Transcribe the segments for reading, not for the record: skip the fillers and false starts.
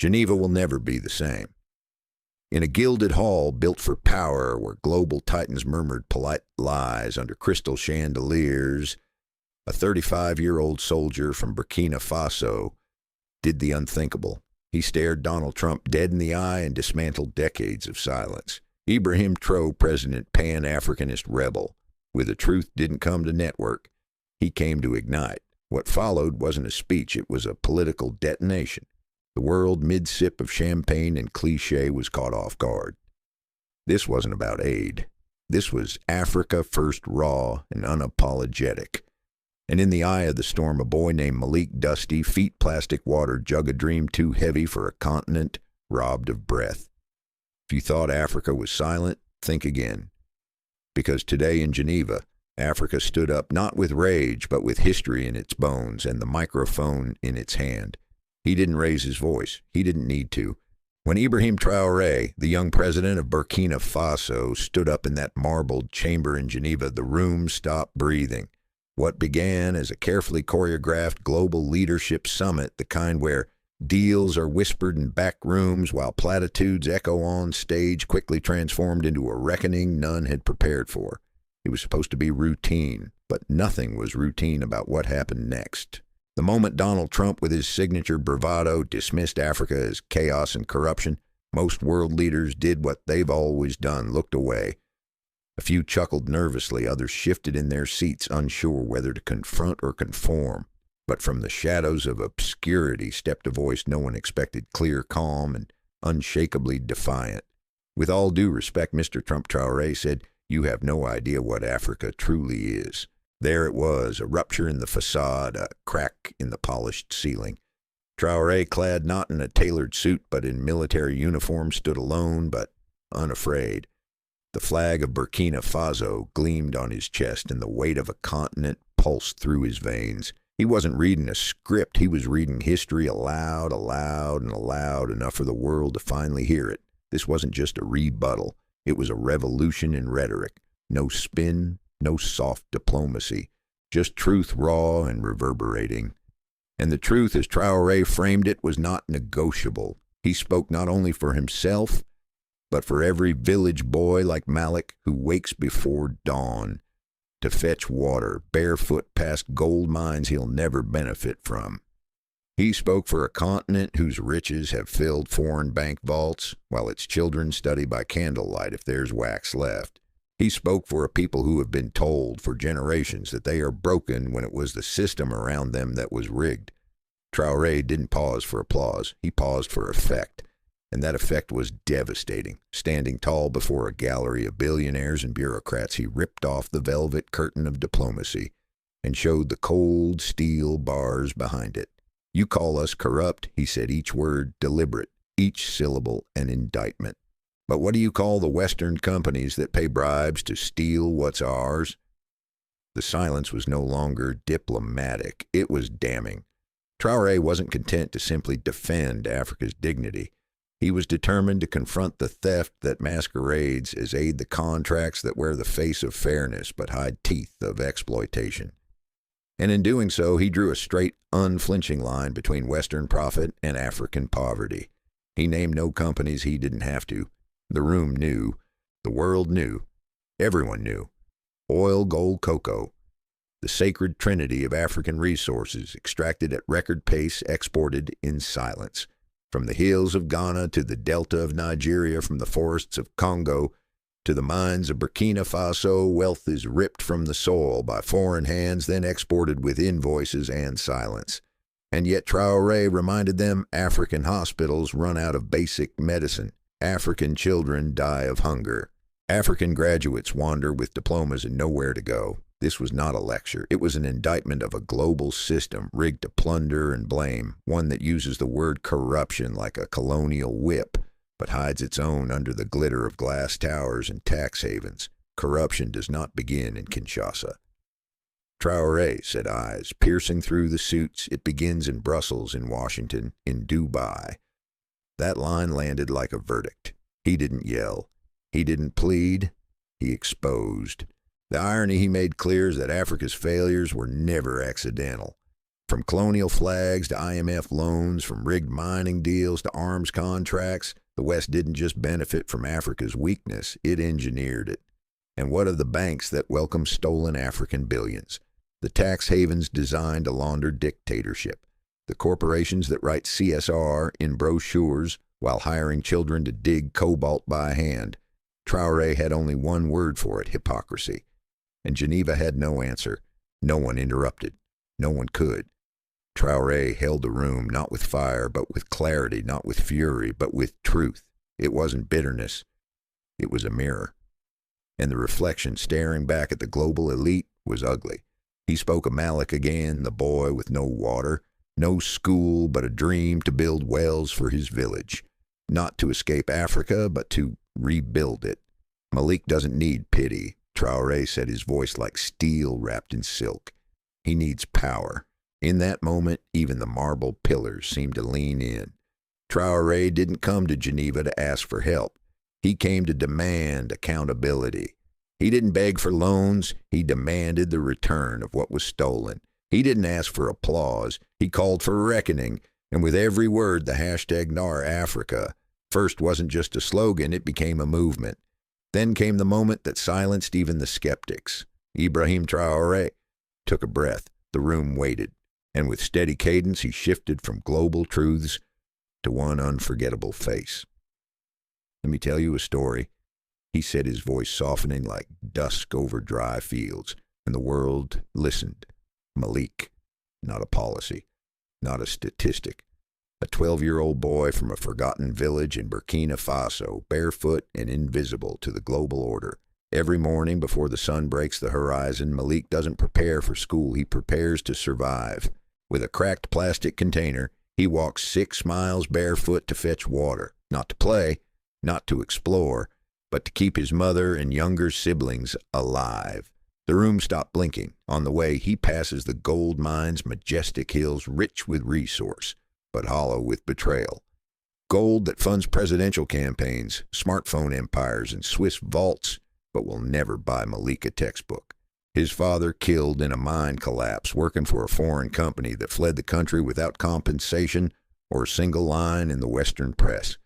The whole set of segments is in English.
Geneva will never be the same. In a gilded hall built for power where global titans murmured polite lies under crystal chandeliers, a 35-year-old soldier from Burkina Faso did the unthinkable. He stared Donald Trump dead in the eye and dismantled decades of silence. Ibrahim Traoré, President, Pan-Africanist rebel. With the truth didn't come to network. He came to ignite. What followed wasn't a speech, it was a political detonation. The world, mid-sip of champagne and cliché, was caught off guard. This wasn't about aid. This was Africa first, raw and unapologetic. And in the eye of the storm, a boy named Malik, dusty, feet plastic water, jug a dream too heavy for a continent robbed of breath. If you thought Africa was silent, think again. Because today in Geneva, Africa stood up not with rage, but with history in its bones and the microphone in its hand. He didn't raise his voice. He didn't need to. When Ibrahim Traoré, the young president of Burkina Faso, stood up in that marbled chamber in Geneva, the room stopped breathing. What began as a carefully choreographed global leadership summit, the kind where deals are whispered in back rooms while platitudes echo on stage, quickly transformed into a reckoning none had prepared for. It was supposed to be routine, but nothing was routine about what happened next. The moment Donald Trump, with his signature bravado, dismissed Africa as chaos and corruption, most world leaders did what they've always done, looked away. A few chuckled nervously, others shifted in their seats, unsure whether to confront or conform. But from the shadows of obscurity stepped a voice no one expected, clear, calm, and unshakably defiant. With all due respect, Mr. Trump, Traoré said, "You have no idea what Africa truly is." There it was, a rupture in the facade, a crack in the polished ceiling. Traoré, clad not in a tailored suit but in military uniform, stood alone but unafraid. The flag of Burkina Faso gleamed on his chest, and the weight of a continent pulsed through his veins. He wasn't reading a script. He was reading history aloud, and aloud, enough for the world to finally hear it. This wasn't just a rebuttal. It was a revolution in rhetoric. No spin, no soft diplomacy. Just truth, raw and reverberating. And the truth, as Traoré framed it, was not negotiable. He spoke not only for himself, but for every village boy like Malik who wakes before dawn to fetch water, barefoot past gold mines he'll never benefit from. He spoke for a continent whose riches have filled foreign bank vaults, while its children study by candlelight if there's wax left. He spoke for a people who have been told for generations that they are broken when it was the system around them that was rigged. Traoré didn't pause for applause. He paused for effect. And that effect was devastating. Standing tall before a gallery of billionaires and bureaucrats, he ripped off the velvet curtain of diplomacy and showed the cold steel bars behind it. "You call us corrupt," he said, each word deliberate, each syllable an indictment. "But what do you call the Western companies that pay bribes to steal what's ours?" The silence was no longer diplomatic. It was damning. Traoré wasn't content to simply defend Africa's dignity. He was determined to confront the theft that masquerades as aid the contracts that wear the face of fairness but hide teeth of exploitation. And in doing so, he drew a straight, unflinching line between Western profit and African poverty. He named no companies he didn't have to. The room knew. The world knew. Everyone knew. Oil, gold, cocoa. The sacred trinity of African resources, extracted at record pace, exported in silence. From the hills of Ghana to the delta of Nigeria, from the forests of Congo to the mines of Burkina Faso, wealth is ripped from the soil by foreign hands, then exported with invoices and silence. And yet Traoré reminded them African hospitals run out of basic medicine. African children die of hunger. African graduates wander with diplomas and nowhere to go. This was not a lecture. It was an indictment of a global system rigged to plunder and blame, one that uses the word corruption like a colonial whip, but hides its own under the glitter of glass towers and tax havens. Corruption does not begin in Kinshasa. "Traoré," said eyes, piercing through the suits, "it begins in Brussels, in Washington, in Dubai." That line landed like a verdict. He didn't yell. He didn't plead. He exposed. The irony he made clear is that Africa's failures were never accidental. From colonial flags to IMF loans, from rigged mining deals to arms contracts, the West didn't just benefit from Africa's weakness, it engineered it. And what of the banks that welcome stolen African billions? The tax havens designed to launder dictatorship. The corporations that write CSR in brochures while hiring children to dig cobalt by hand. Traoré had only one word for it: hypocrisy. And Geneva had no answer. No one interrupted. No one could. Traoré held the room not with fire, but with clarity, not with fury, but with truth. It wasn't bitterness. It was a mirror. And the reflection staring back at the global elite was ugly. He spoke of Malik again, the boy with no water, no school, but a dream to build wells for his village. Not to escape Africa, but to rebuild it. Malik doesn't need pity. Traoré said, his voice like steel wrapped in silk. He needs power. In that moment, even the marble pillars seemed to lean in. Traoré didn't come to Geneva to ask for help. He came to demand accountability. He didn't beg for loans. He demanded the return of what was stolen. He didn't ask for applause. He called for reckoning. And with every word, the hashtag #NarAfrica first wasn't just a slogan, it became a movement. Then came the moment that silenced even the skeptics. Ibrahim Traoré took a breath. The room waited. And with steady cadence, he shifted from global truths to one unforgettable face. Let me tell you a story, he said, his voice softening like dusk over dry fields, and the world listened. Malik, not a policy, not a statistic. A 12-year-old boy from a forgotten village in Burkina Faso, barefoot and invisible to the global order. Every morning before the sun breaks the horizon, Malik doesn't prepare for school, he prepares to survive. With a cracked plastic container, he walks 6 miles barefoot to fetch water, not to play, not to explore, but to keep his mother and younger siblings alive. The room stopped blinking. On the way, he passes the gold mines, majestic hills rich with resource, but hollow with betrayal. Gold that funds presidential campaigns, smartphone empires, and Swiss vaults, but will never buy Malik a textbook. His father killed in a mine collapse, working for a foreign company that fled the country without compensation or a single line in the Western press.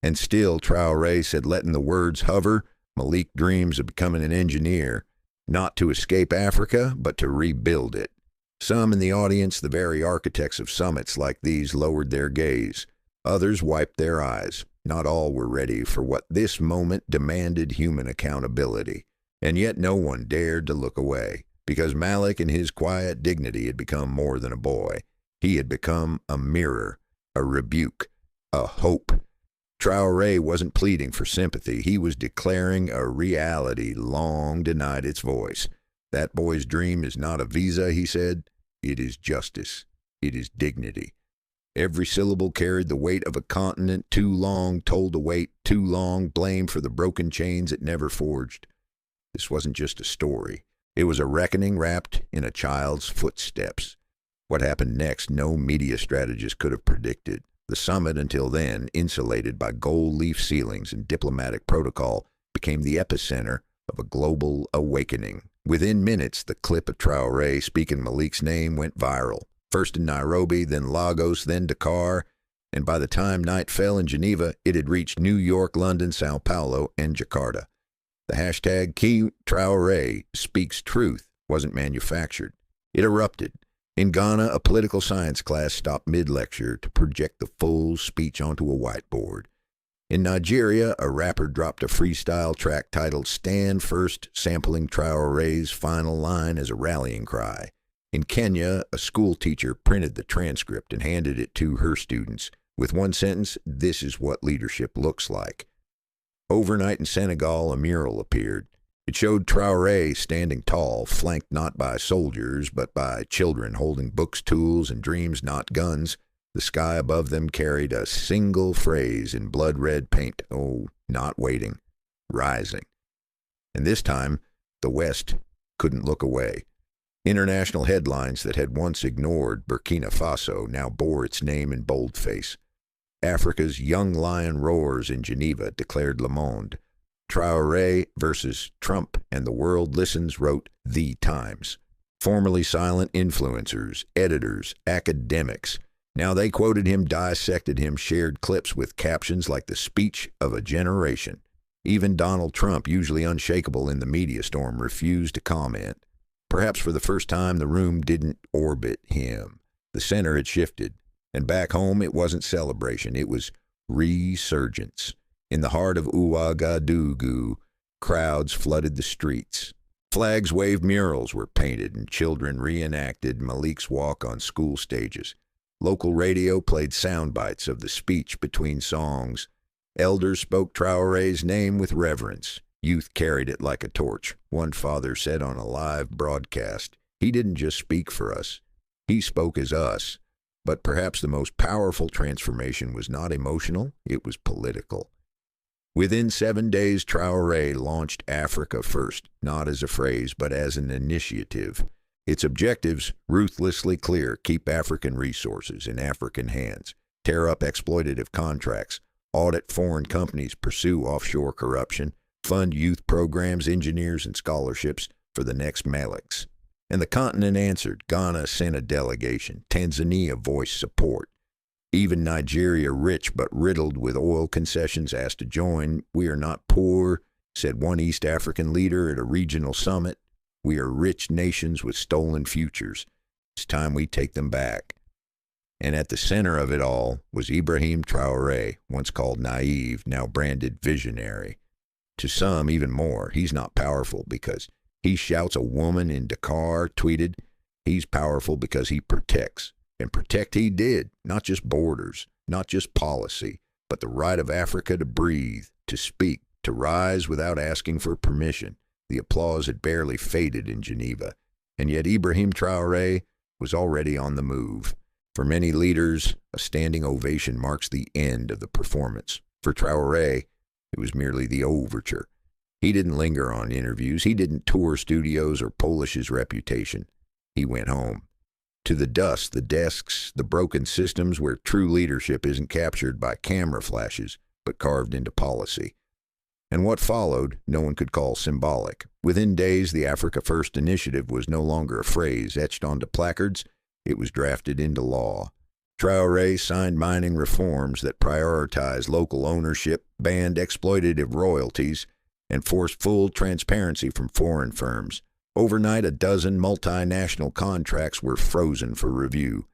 And still, Traoré said, letting the words hover, Malik dreams of becoming an engineer, not to escape Africa, but to rebuild it. Some in the audience, the very architects of summits like these, lowered their gaze. Others wiped their eyes. Not all were ready for what this moment demanded: human accountability. And yet no one dared to look away, because Malik in his quiet dignity had become more than a boy. He had become a mirror, a rebuke, a hope. Traoré wasn't pleading for sympathy. He was declaring a reality long denied its voice. That boy's dream is not a visa, he said. It is justice. It is dignity. Every syllable carried the weight of a continent too long told to wait, too long blamed for the broken chains it never forged. This wasn't just a story. It was a reckoning wrapped in a child's footsteps. What happened next, no media strategist could have predicted. The summit, until then, insulated by gold leaf ceilings and diplomatic protocol, became the epicenter of a global awakening. Within minutes, the clip of Traoré speaking Malik's name went viral. First in Nairobi, then Lagos, then Dakar, and by the time night fell in Geneva, it had reached New York, London, Sao Paulo, and Jakarta. The hashtag Key Traoré speaks truth wasn't manufactured. It erupted. In Ghana, a political science class stopped mid-lecture to project the full speech onto a whiteboard. In Nigeria, a rapper dropped a freestyle track titled Stand First, sampling Traoré's final line as a rallying cry. In Kenya, a school teacher printed the transcript and handed it to her students. With one sentence, this is what leadership looks like. Overnight in Senegal, a mural appeared. It showed Traoré standing tall, flanked not by soldiers, but by children holding books, tools, and dreams, not guns. The sky above them carried a single phrase in blood-red paint. Oh, not waiting, rising. And this time, the West couldn't look away. International headlines that had once ignored Burkina Faso now bore its name in boldface. Africa's young lion roars in Geneva, declared Le Monde. Traoré versus Trump and the world listens, wrote The Times. Formerly silent influencers, editors, academics. Now they quoted him, dissected him, shared clips with captions like the speech of a generation. Even Donald Trump, usually unshakable in the media storm, refused to comment. Perhaps for the first time, the room didn't orbit him. The center had shifted. And back home, it wasn't celebration. It was resurgence. In the heart of Ouagadougou, crowds flooded the streets. Flags waved, murals were painted, and children reenacted Malik's walk on school stages. Local radio played sound bites of the speech between songs. Elders spoke Traoré's name with reverence. Youth carried it like a torch. One father said on a live broadcast, "He didn't just speak for us. He spoke as us." But perhaps the most powerful transformation was not emotional, it was political. Within 7 days, Traoré launched Africa First, not as a phrase, but as an initiative. Its objectives, ruthlessly clear: keep African resources in African hands, tear up exploitative contracts, audit foreign companies, pursue offshore corruption, fund youth programs, engineers, and scholarships for the next Maliks. And the continent answered. Ghana sent a delegation. Tanzania voiced support. Even Nigeria, rich but riddled with oil concessions, asked to join. "We are not poor," said one East African leader at a regional summit. "We are rich nations with stolen futures. It's time we take them back." And at the center of it all was Ibrahim Traoré, once called naive, now branded visionary. To some, even more. He's not powerful because he shouts a woman in Dakar, tweeted. He's powerful because he protects. And protect he did, not just borders, not just policy, but the right of Africa to breathe, to speak, to rise without asking for permission. The applause had barely faded in Geneva, and yet Ibrahim Traoré was already on the move. For many leaders, a standing ovation marks the end of the performance. For Traoré, it was merely the overture. He didn't linger on interviews. He didn't tour studios or polish his reputation. He went home. To the dust, the desks, the broken systems where true leadership isn't captured by camera flashes, but carved into policy. And what followed, no one could call symbolic. Within days, the Africa First initiative was no longer a phrase etched onto placards. It was drafted into law. Traoré signed mining reforms that prioritized local ownership, banned exploitative royalties, and forced full transparency from foreign firms. Overnight, a dozen multinational contracts were frozen for review.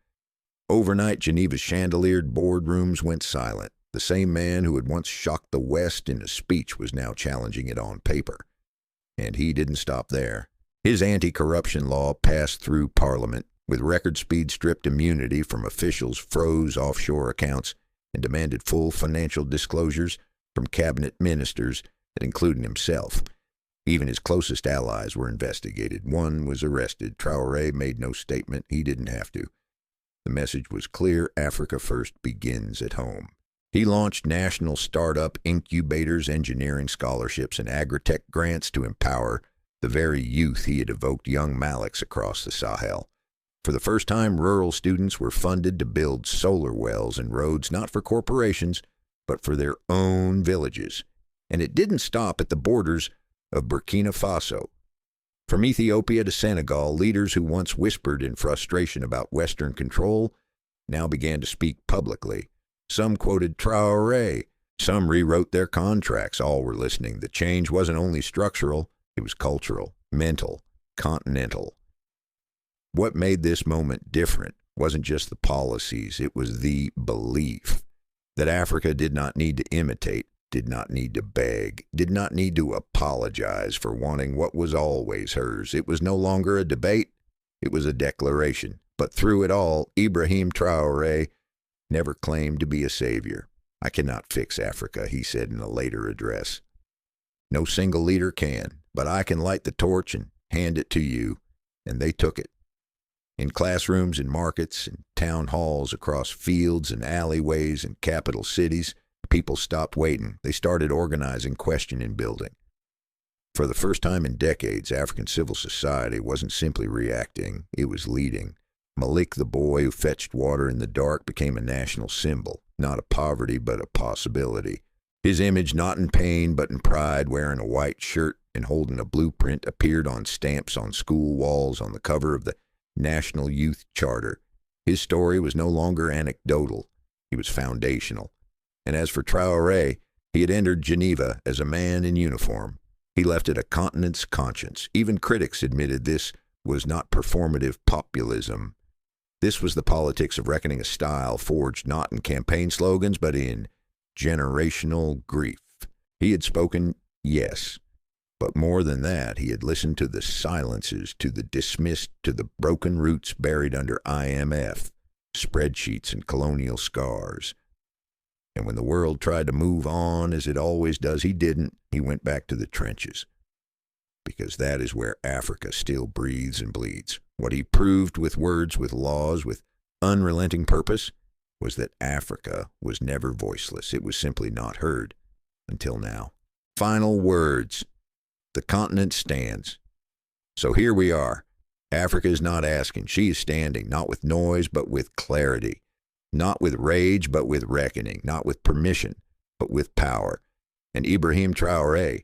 Overnight, Geneva's chandeliered boardrooms went silent. The same man who had once shocked the West in a speech was now challenging it on paper. And he didn't stop there. His anti-corruption law passed through Parliament. With record-speed stripped immunity from officials, froze offshore accounts, and demanded full financial disclosures from cabinet ministers that included himself. Even his closest allies were investigated. One was arrested. Traoré made no statement. He didn't have to. The message was clear. Africa First begins at home. He launched national startup incubators, engineering scholarships, and agritech grants to empower the very youth he had evoked young Maliks across the Sahel. For the first time, rural students were funded to build solar wells and roads, not for corporations, but for their own villages. And it didn't stop at the borders of Burkina Faso. From Ethiopia to Senegal, leaders who once whispered in frustration about Western control now began to speak publicly. Some quoted Traoré. Some rewrote their contracts. All were listening. The change wasn't only structural, it was cultural, mental, continental. What made this moment different wasn't just the policies, it was the belief that Africa did not need to imitate, did not need to beg, did not need to apologize for wanting what was always hers. It was no longer a debate, it was a declaration. But through it all, Ibrahim Traoré never claimed to be a savior. "I cannot fix Africa," he said in a later address. "No single leader can, but I can light the torch and hand it to you." And they took it. In classrooms, in markets, in town halls, across fields and alleyways in capital cities, people stopped waiting. They started organizing, questioning, building. For the first time in decades, African civil society wasn't simply reacting, it was leading. Malik, the boy who fetched water in the dark, became a national symbol, not a poverty, but a possibility. His image not in pain, but in pride, wearing a white shirt, and holding a blueprint appeared on stamps on school walls on the cover of the National Youth Charter. His story was no longer anecdotal. He was foundational. And as for Traoré, he had entered Geneva as a man in uniform. He left it a continent's conscience. Even critics admitted this was not performative populism. This was the politics of reckoning a style forged not in campaign slogans, but in generational grief. He had spoken, yes, but more than that, he had listened to the silences, to the dismissed, to the broken roots buried under IMF, spreadsheets, and colonial scars. And when the world tried to move on, as it always does, he didn't. He went back to the trenches. Because that is where Africa still breathes and bleeds. What he proved with words, with laws, with unrelenting purpose, was that Africa was never voiceless. It was simply not heard. Until now. Final words. The continent stands. So here we are. Africa is not asking. She is standing, not with noise, but with clarity. Not with rage, but with reckoning. Not with permission, but with power. And Ibrahim Traoré,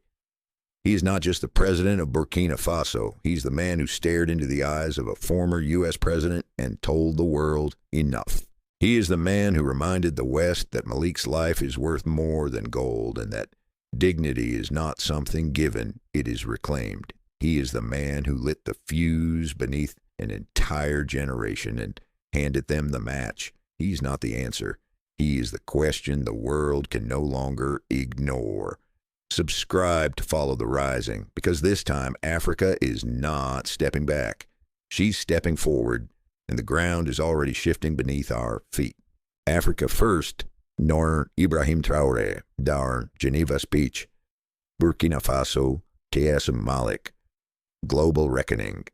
he is not just the president of Burkina Faso. He's the man who stared into the eyes of a former U.S. president and told the world enough. He is the man who reminded the West that Malik's life is worth more than gold and that dignity is not something given, it is reclaimed. He is the man who lit the fuse beneath an entire generation and handed them the match. He's not the answer. He is the question the world can no longer ignore. Subscribe to Follow the Rising, because this time Africa is not stepping back. She's stepping forward, and the ground is already shifting beneath our feet. Africa first, nor Ibrahim Traoré, dar Geneva speech, Burkina Faso, KS Malik, global reckoning.